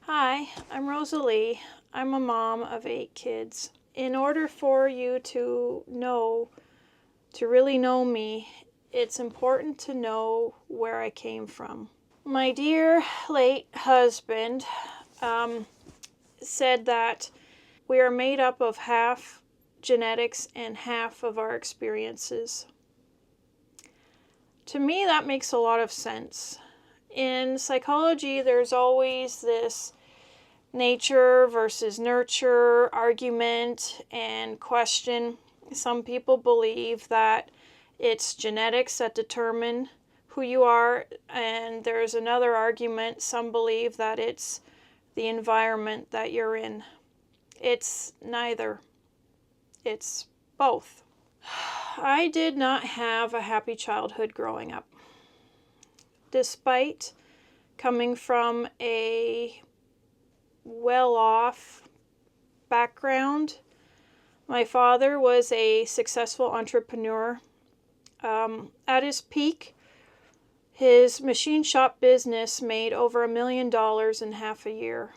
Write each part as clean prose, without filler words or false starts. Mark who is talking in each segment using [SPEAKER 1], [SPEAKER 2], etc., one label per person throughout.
[SPEAKER 1] Hi, I'm Rosalie. I'm a mom of 8 kids. In order for you to really know me, it's important to know where I came from. My dear late husband said that we are made up of half genetics and half of our experiences. To me, that makes a lot of sense. In psychology, there's always this nature versus nurture argument and question. Some people believe that it's genetics that determine who you are, and there's another argument. Some believe that it's the environment that you're in. It's neither. It's both. I did not have a happy childhood growing up. Despite coming from a well-off background, my father was a successful entrepreneur. At his peak, his machine shop business made over $1 million in half a year.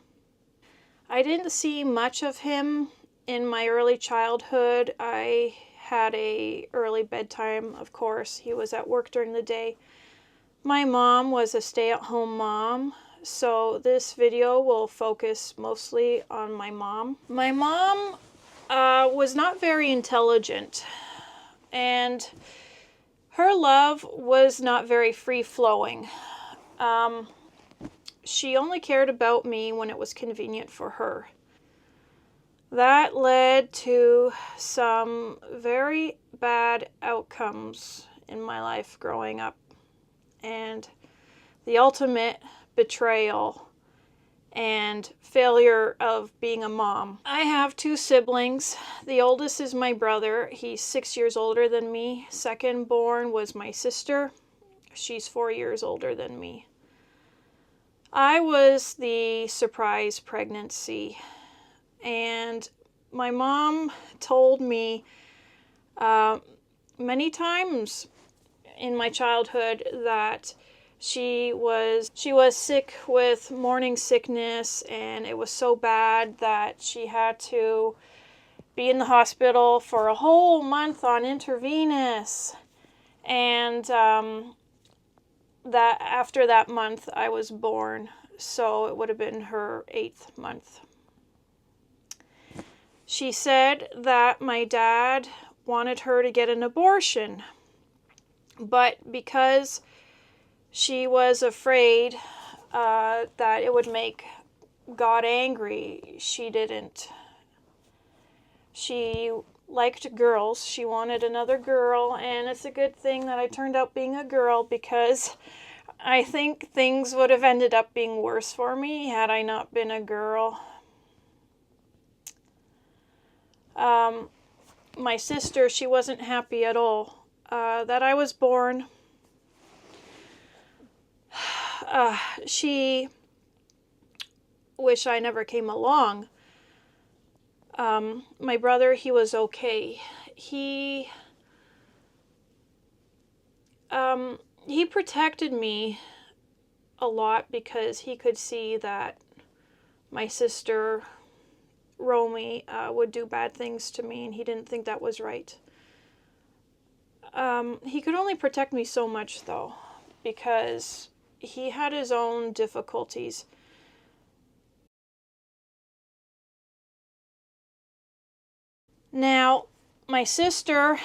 [SPEAKER 1] I didn't see much of him in my early childhood. I had an early bedtime, of course. He was at work during the day. My mom was a stay-at-home mom, so this video will focus mostly on my mom. My mom was not very intelligent, and her love was not very free-flowing. She only cared about me when it was convenient for her. That led to some very bad outcomes in my life growing up, and the ultimate betrayal and failure of being a mom. I have 2 siblings. The oldest is my brother. He's 6 years older than me. Second born was my sister. She's 4 years older than me. I was the surprise pregnancy, and my mom told me many times in my childhood that she was sick with morning sickness, and it was so bad that she had to be in the hospital for a whole month on intravenous, and that after that month I was born, so it would have been her 8th month. She said that my dad wanted her to get an abortion, but because she was afraid that it would make God angry, she didn't. She liked girls. She wanted another girl, and it's a good thing that I turned out being a girl, because I think things would have ended up being worse for me had I not been a girl. My sister, she wasn't happy at all that I was born. She wished I never came along. My brother, he was okay. He protected me a lot because he could see that my sister, Romy, would do bad things to me, and he didn't think that was right. He could only protect me so much, though, because he had his own difficulties. Now, my sister,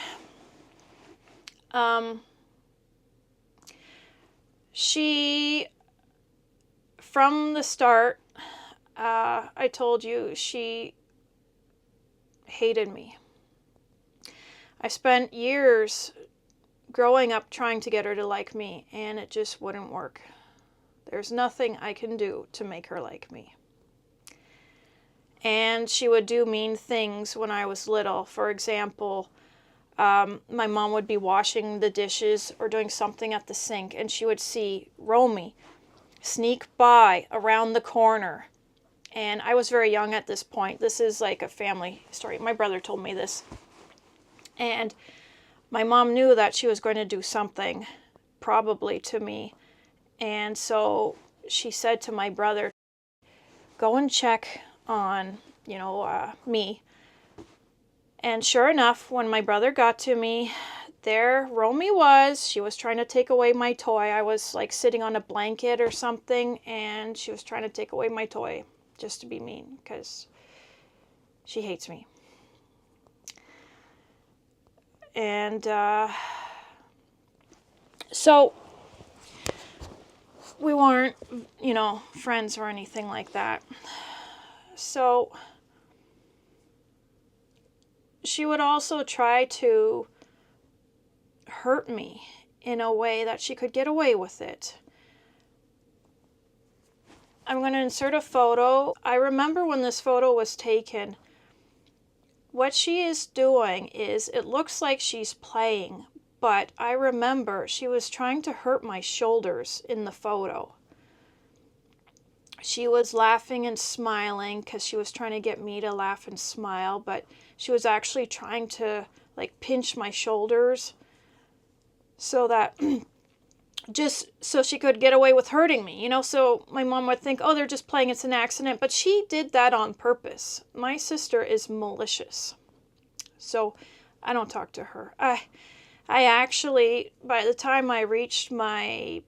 [SPEAKER 1] she, from the start, I told you, she hated me. I spent years growing up trying to get her to like me, and it just wouldn't work. There's nothing I can do to make her like me. And she would do mean things when I was little. For example, my mom would be washing the dishes or doing something at the sink, and she would see Romy sneak by around the corner. And I was very young at this point. This is like a family story. My brother told me this. And my mom knew that she was going to do something, probably to me. And so she said to my brother, go and check on, me. And sure enough, when my brother got to me, there Romy was. She was trying to take away my toy. I was like sitting on a blanket or something, and she was trying to take away my toy just to be mean because she hates me. And so we weren't, friends or anything like that. So she would also try to hurt me in a way that she could get away with it. I'm going to insert a photo. I remember when this photo was taken, what she is doing is, it looks like she's playing, but I remember she was trying to hurt my shoulders in the photo. She was laughing and smiling because she was trying to get me to laugh and smile, but she was actually trying to like pinch my shoulders so that just so she could get away with hurting me, so my mom would think, oh, they're just playing, it's an accident, but she did that on purpose. My sister is malicious, so I don't talk to her. I actually, by the time I reached my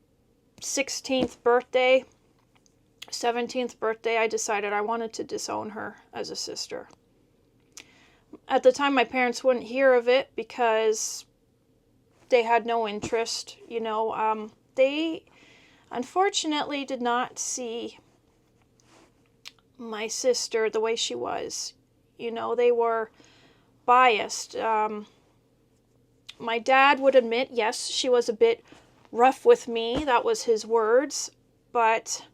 [SPEAKER 1] 17th birthday, I decided I wanted to disown her as a sister. At the time, my parents wouldn't hear of it because they had no interest, They unfortunately did not see my sister the way she was. They were biased. My dad would admit, yes, she was a bit rough with me. That was his words. But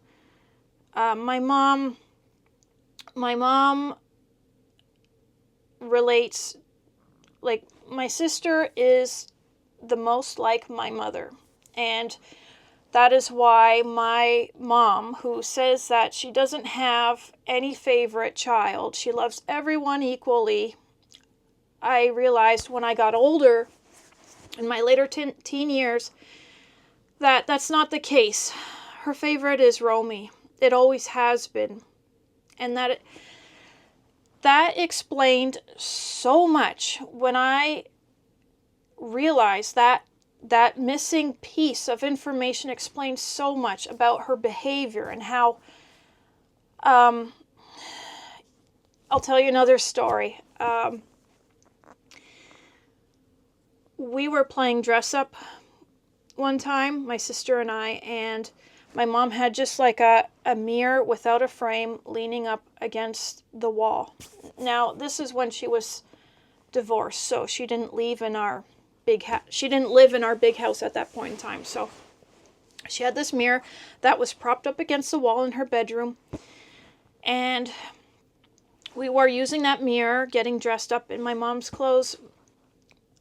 [SPEAKER 1] my mom relates, like, my sister is the most like my mother. And that is why my mom, who says that she doesn't have any favorite child, she loves everyone equally, I realized when I got older, in my later teen years, that that's not the case. Her favorite is Romy. It always has been. And that explained so much when I realized that missing piece of information explained so much about her behavior and how, I'll tell you another story. We were playing dress up one time, my sister and I, and my mom had just like a mirror without a frame leaning up against the wall. Now, this is when she was divorced, so she didn't live in our big house at that point in time. So she had this mirror that was propped up against the wall in her bedroom, and we were using that mirror, getting dressed up in my mom's clothes.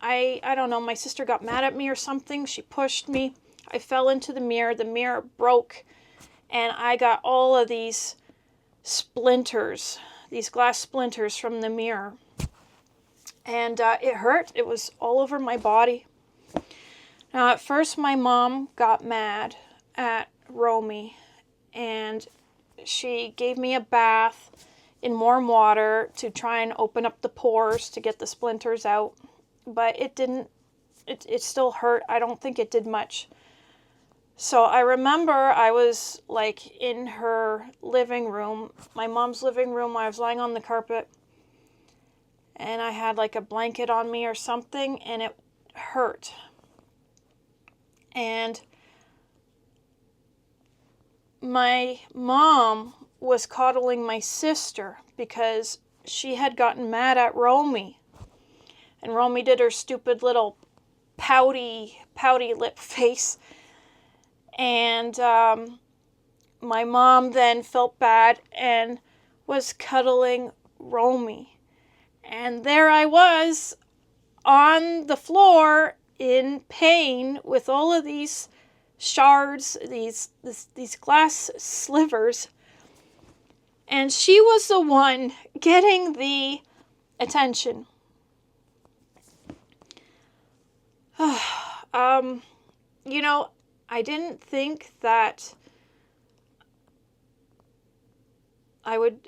[SPEAKER 1] I don't know, my sister got mad at me or something. She pushed me. I fell into the mirror broke, and I got all of these splinters, these glass splinters from the mirror. And it hurt. It was all over my body. Now, at first, my mom got mad at Romy, and she gave me a bath in warm water to try and open up the pores to get the splinters out. But it didn't, it still hurt. I don't think it did much. So I remember I was like in her living room, my mom's living room. I was lying on the carpet, and I had like a blanket on me or something, and it hurt. And my mom was coddling my sister because she had gotten mad at Romy. And Romy did her stupid little pouty lip face. And my mom then felt bad and was cuddling Romy. And there I was on the floor in pain with all of these shards, these glass slivers. And she was the one getting the attention. I didn't think that I would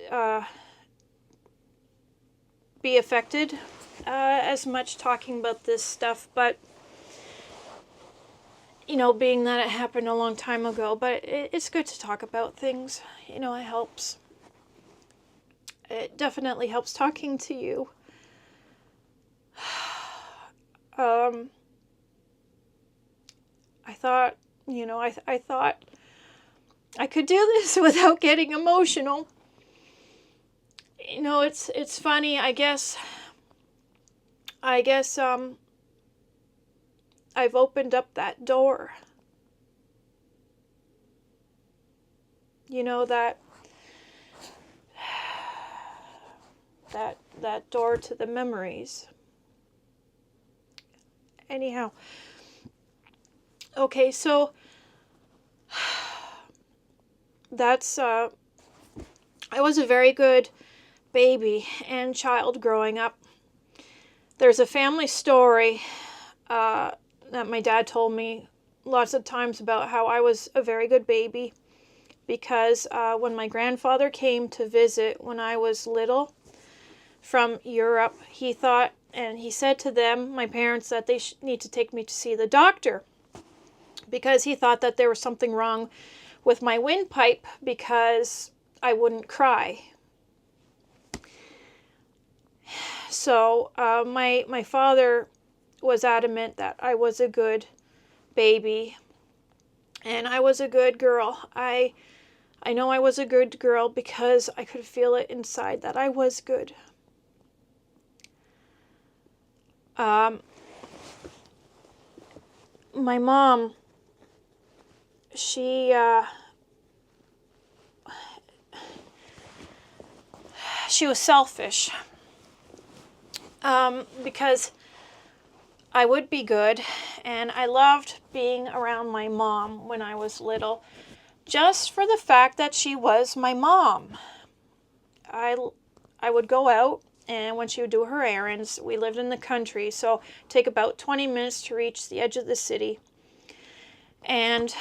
[SPEAKER 1] be affected as much talking about this stuff, but being that it happened a long time ago, but it's good to talk about things. It helps. It definitely helps talking to you. I thought, I thought I could do this without getting emotional. It's funny, I guess I've opened up that door. That door to the memories. Anyhow, okay, so that's I was a very good baby and child growing up. There's a family story that my dad told me lots of times about how I was a very good baby, because when my grandfather came to visit when I was little from Europe, he thought, and he said to them, my parents, that they need to take me to see the doctor, because he thought that there was something wrong with my windpipe because I wouldn't cry. So my father was adamant that I was a good baby and I was a good girl. I know I was a good girl because I could feel it inside that I was good. My mom, she was selfish, because I would be good, and I loved being around my mom when I was little, just for the fact that she was my mom. I would go out, and when she would do her errands, we lived in the country, so it'd take about 20 minutes to reach the edge of the city. And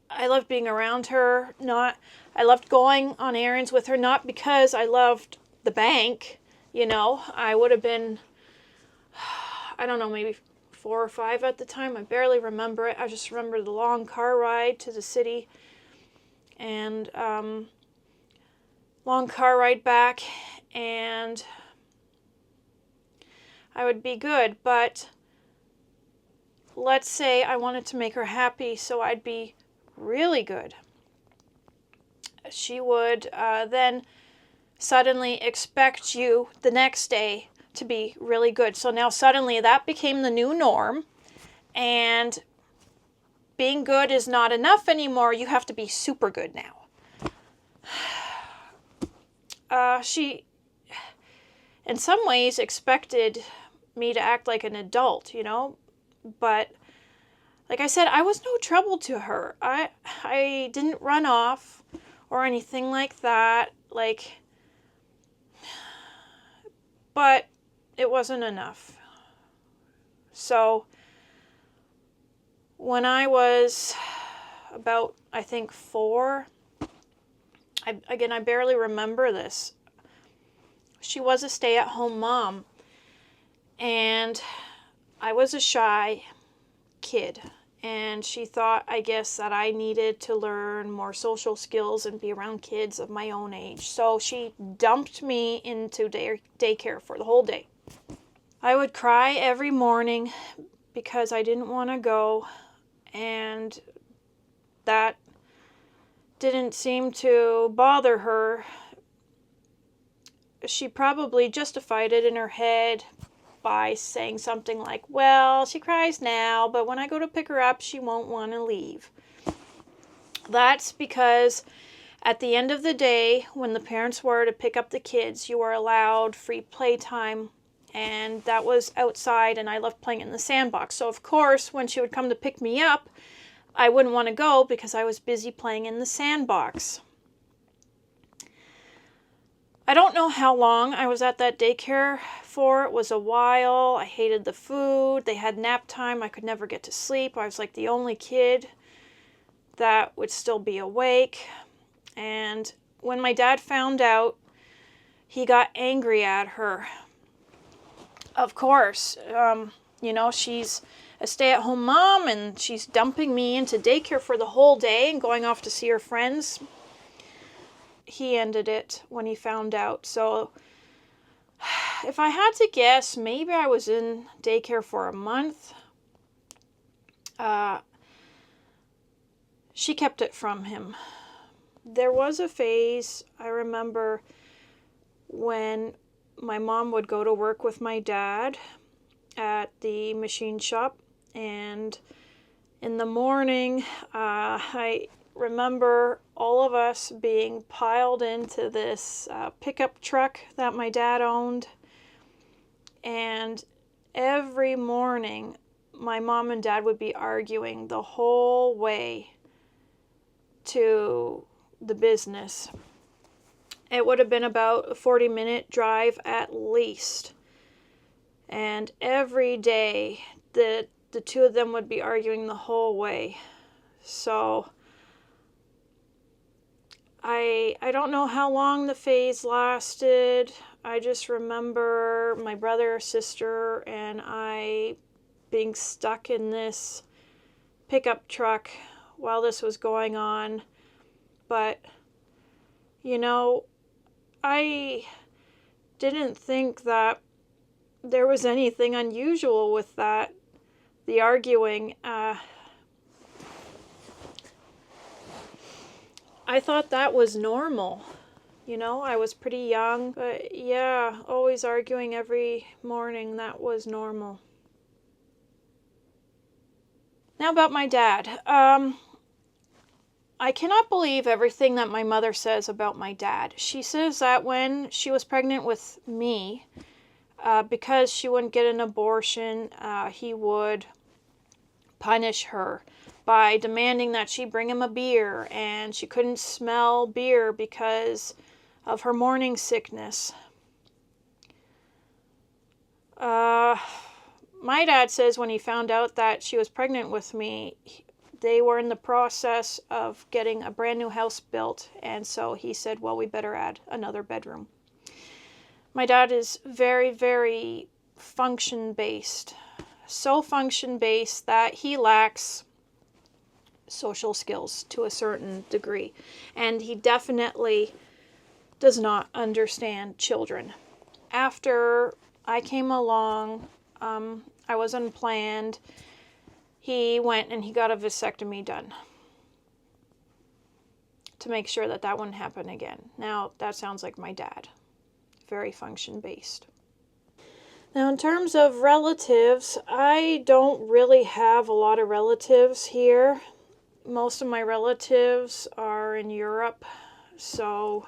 [SPEAKER 1] I loved being around her. I loved going on errands with her, not because I loved the bank. I would have been, I don't know, maybe 4 or 5 at the time. I barely remember it. I just remember the long car ride to the city and long car ride back, and I would be good. But let's say I wanted to make her happy, so I'd be really good. She would then suddenly expect you the next day to be really good. So now suddenly that became the new norm, and being good is not enough anymore. You have to be super good now. She, in some ways, expected me to act like an adult, but like I said, I was no trouble to her. I didn't run off or anything like that, but it wasn't enough. So when I was about, I think, 4, I barely remember this. She was a stay-at-home mom, and I was a shy kid, and she thought, I guess, that I needed to learn more social skills and be around kids of my own age. So she dumped me into daycare for the whole day. I would cry every morning because I didn't want to go, and that didn't seem to bother her. She probably justified it in her head by saying something like, well, she cries now, but when I go to pick her up, she won't want to leave. That's because at the end of the day, when the parents were to pick up the kids, you were allowed free playtime, and that was outside, and I loved playing in the sandbox. So of course, when she would come to pick me up, I wouldn't want to go because I was busy playing in the sandbox. I don't know how long I was at that daycare for. It was a while. I hated the food. They had nap time. I could never get to sleep. I was like the only kid that would still be awake. And when my dad found out, he got angry at her. Of course, she's a stay-at-home mom and she's dumping me into daycare for the whole day and going off to see her friends. He ended it when he found out. So if I had to guess, maybe I was in daycare for a month. She kept it from him. There was a phase, I remember, when my mom would go to work with my dad at the machine shop, and in the morning, I remember all of us being piled into this pickup truck that my dad owned, and every morning my mom and dad would be arguing the whole way to the business. It would have been about a 40-minute drive at least. And every day, the two of them would be arguing the whole way. So, I don't know how long the phase lasted. I just remember my brother, sister, and I being stuck in this pickup truck while this was going on. But, I didn't think that there was anything unusual with that, the arguing. I thought that was normal. I was pretty young, but yeah, always arguing every morning, that was normal. Now about my dad. I cannot believe everything that my mother says about my dad. She says that when she was pregnant with me, because she wouldn't get an abortion, he would punish her by demanding that she bring him a beer, and she couldn't smell beer because of her morning sickness. My dad says when he found out that she was pregnant with me, they were in the process of getting a brand new house built, and so he said, well, we better add another bedroom. My dad is very, very function-based. So function-based that he lacks social skills to a certain degree. And he definitely does not understand children. After I came along, I was unplanned. He went and he got a vasectomy done to make sure that that wouldn't happen again. Now, that sounds like my dad. Very function-based. Now, in terms of relatives, I don't really have a lot of relatives here. Most of my relatives are in Europe. So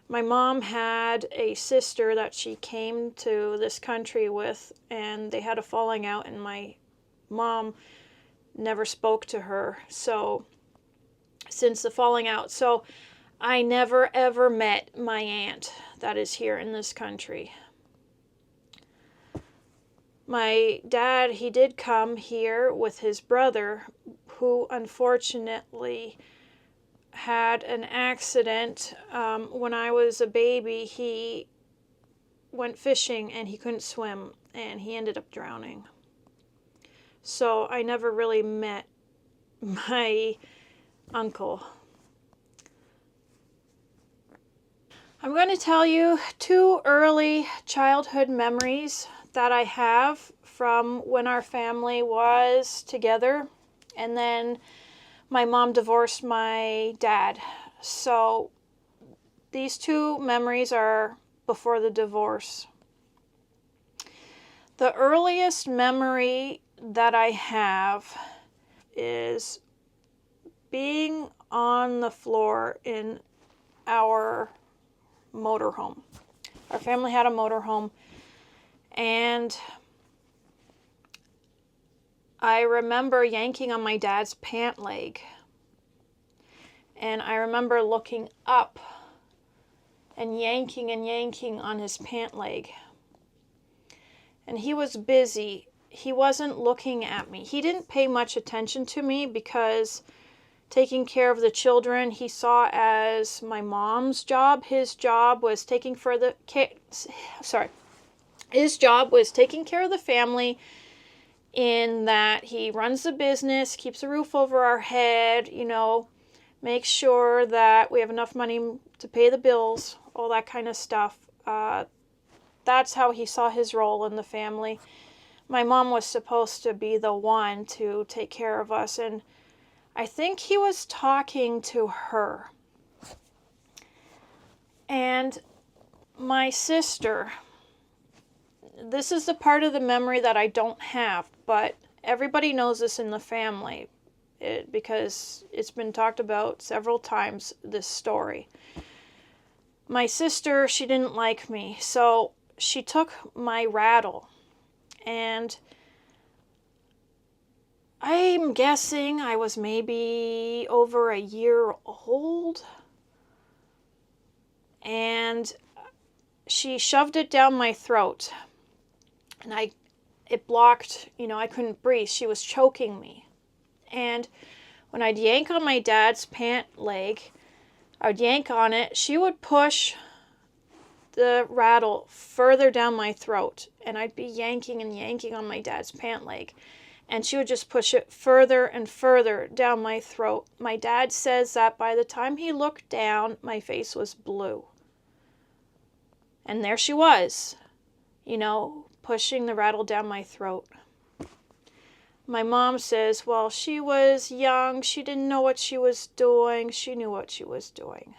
[SPEAKER 1] my mom had a sister that she came to this country with, and they had a falling out, and my mom never spoke to her since the falling out. So I never ever met my aunt that is here in this country. My dad, he did come here with his brother, who unfortunately had an accident. When I was a baby, he went fishing and he couldn't swim, and he ended up drowning. So I never really met my uncle. I'm going to tell you 2 early childhood memories that I have from when our family was together, and then my mom divorced my dad. So these 2 memories are before the divorce. The earliest memory that I have is being on the floor in our motorhome. Our family had a motorhome, and I remember yanking on my dad's pant leg, and I remember looking up and yanking on his pant leg, and he was busy. He wasn't looking at me. He didn't pay much attention to me because taking care of the children he saw as my mom's job. His job was taking care of the family, in that he runs the business, keeps a roof over our head, makes sure that we have enough money to pay the bills, all that kind of stuff. That's how he saw his role in the family. My mom was supposed to be the one to take care of us, and I think he was talking to her. And my sister, this is the part of the memory that I don't have, but everybody knows this in the family because it's been talked about several times, this story. My sister, she didn't like me, so she took my rattle, and I'm guessing I was maybe over a year old, and she shoved it down my throat, and it blocked, I couldn't breathe. She was choking me. And when I'd yank on my dad's pant leg, I would yank on it, she would push the rattle further down my throat, and I'd be yanking and yanking on my dad's pant leg, and she would just push it further and further down my throat. My dad says that by the time he looked down, my face was blue. And there she was, pushing the rattle down my throat. My mom says, well, she was young. She didn't know what she was doing. She knew what she was doing.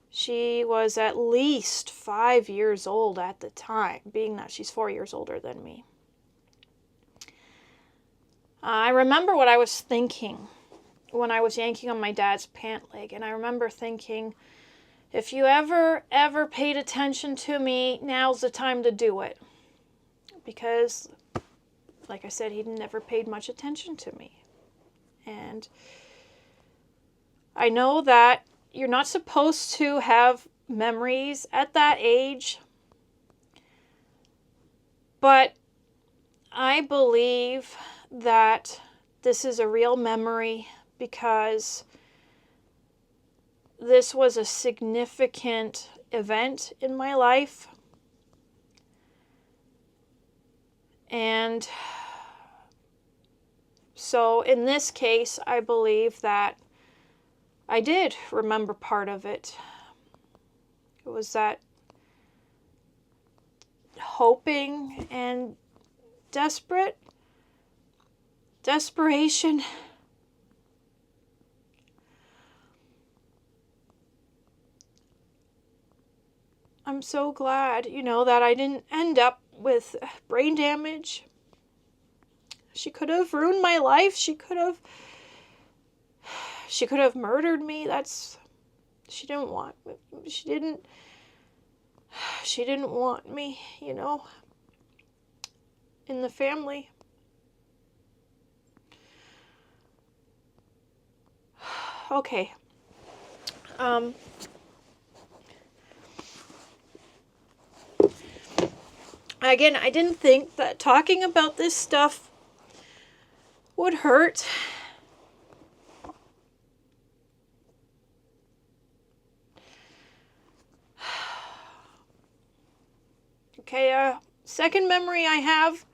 [SPEAKER 1] She was at least 5 years old at the time, being that she's 4 years older than me. I remember what I was thinking when I was yanking on my dad's pant leg, and I remember thinking, if you ever paid attention to me, now's the time to do it. Because, like I said, he never paid much attention to me. And I know that you're not supposed to have memories at that age, but I believe that this is a real memory because this was a significant event in my life. And so in this case, I believe that I did remember part of it. It was that hoping and desperation. I'm so glad, that I didn't end up with brain damage. She could have ruined my life. She could have murdered me. She didn't want me, in the family. Okay. Again, I didn't think that talking about this stuff would hurt. Okay, second memory I have.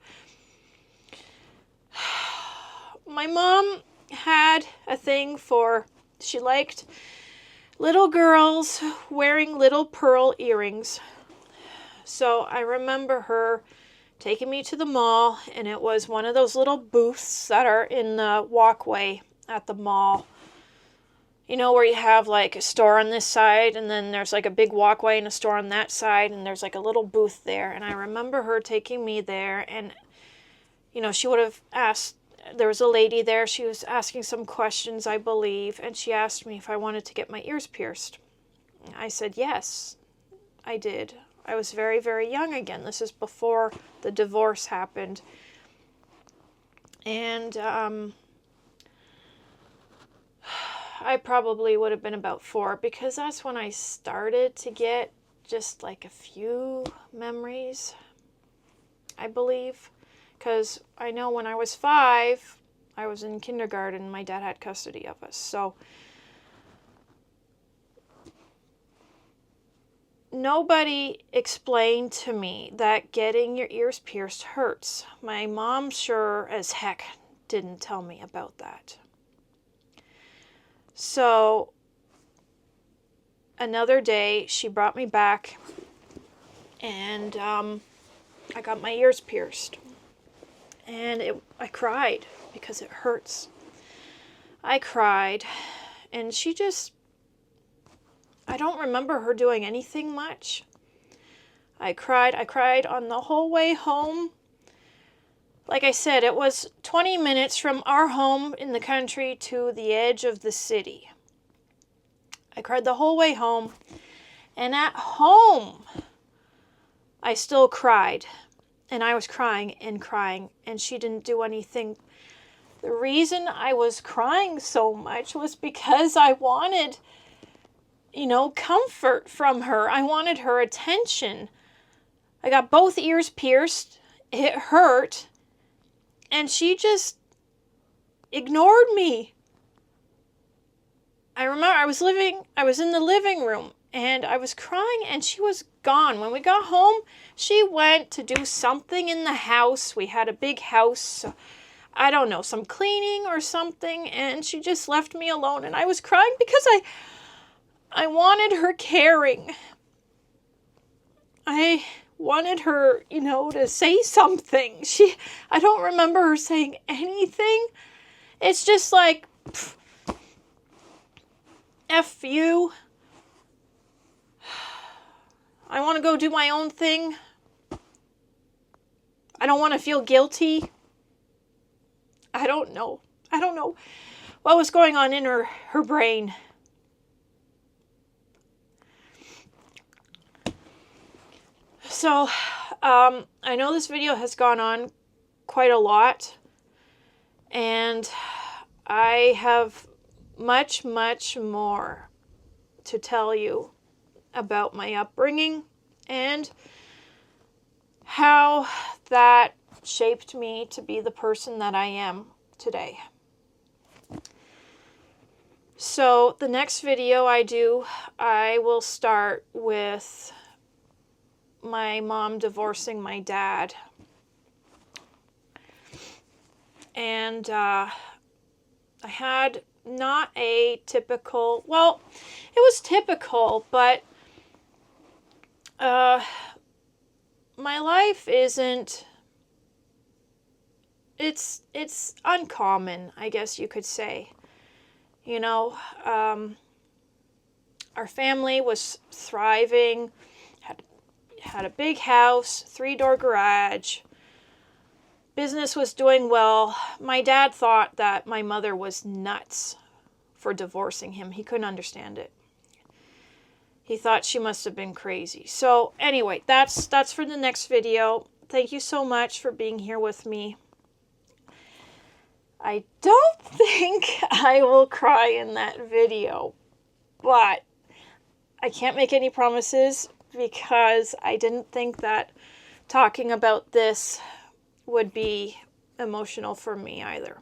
[SPEAKER 1] My mom had a thing she liked little girls wearing little pearl earrings. So I remember her taking me to the mall, and it was one of those little booths that are in the walkway at the mall. Where you have like a store on this side, and then there's like a big walkway and a store on that side, and there's like a little booth there. And I remember her taking me there, and, she would have asked, there was a lady there, she was asking some questions, I believe, and she asked me if I wanted to get my ears pierced. I said yes, I did. I was very, very young again. This is before the divorce happened. And I probably would have been about 4, because that's when I started to get just like a few memories, I believe. Because I know when I was 5, I was in kindergarten. My dad had custody of us. So nobody explained to me that getting your ears pierced hurts. My mom sure as heck didn't tell me about that. So another day, she brought me back, and I got my ears pierced. And I cried because it hurts. I cried, and I don't remember her doing anything much. I cried on the whole way home. Like I said, it was 20 minutes from our home in the country to the edge of the city. I cried the whole way home, and at home, I still cried, and I was crying, and she didn't do anything. The reason I was crying so much was because I wanted, comfort from her. I wanted her attention. I got both ears pierced. It hurt, and she just ignored me. I remember I was in the living room, and I was crying, and she was gone. When we got home, she went to do something in the house. We had a big house, so I don't know, some cleaning or something, and she just left me alone, and I was crying because I wanted her caring. I wanted her, to say something. I don't remember her saying anything. It's just like, F you. I want to go do my own thing. I don't want to feel guilty. I don't know. I don't know what was going on in her brain. So, I know this video has gone on quite a lot, and I have much, much more to tell you about my upbringing and how that shaped me to be the person that I am today. So the next video I will start with my mom divorcing my dad. And I had not a typical, well, it was typical, but my life isn't, it's uncommon, I guess you could say. Our family was thriving, had a big house, 3-door garage. Business was doing well. My dad thought that my mother was nuts for divorcing him. He couldn't understand it. He thought she must have been crazy. So anyway, that's for the next video. Thank you so much for being here with me. I don't think I will cry in that video, but I can't make any promises because I didn't think that talking about this would be emotional for me either.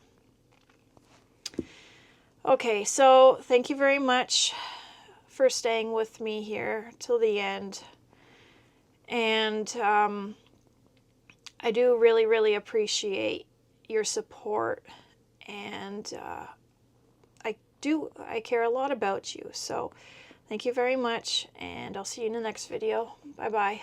[SPEAKER 1] Okay, so thank you very much for staying with me here till the end. And I do really, really appreciate your support. And I care a lot about you. So thank you very much, and I'll see you in the next video. Bye-bye.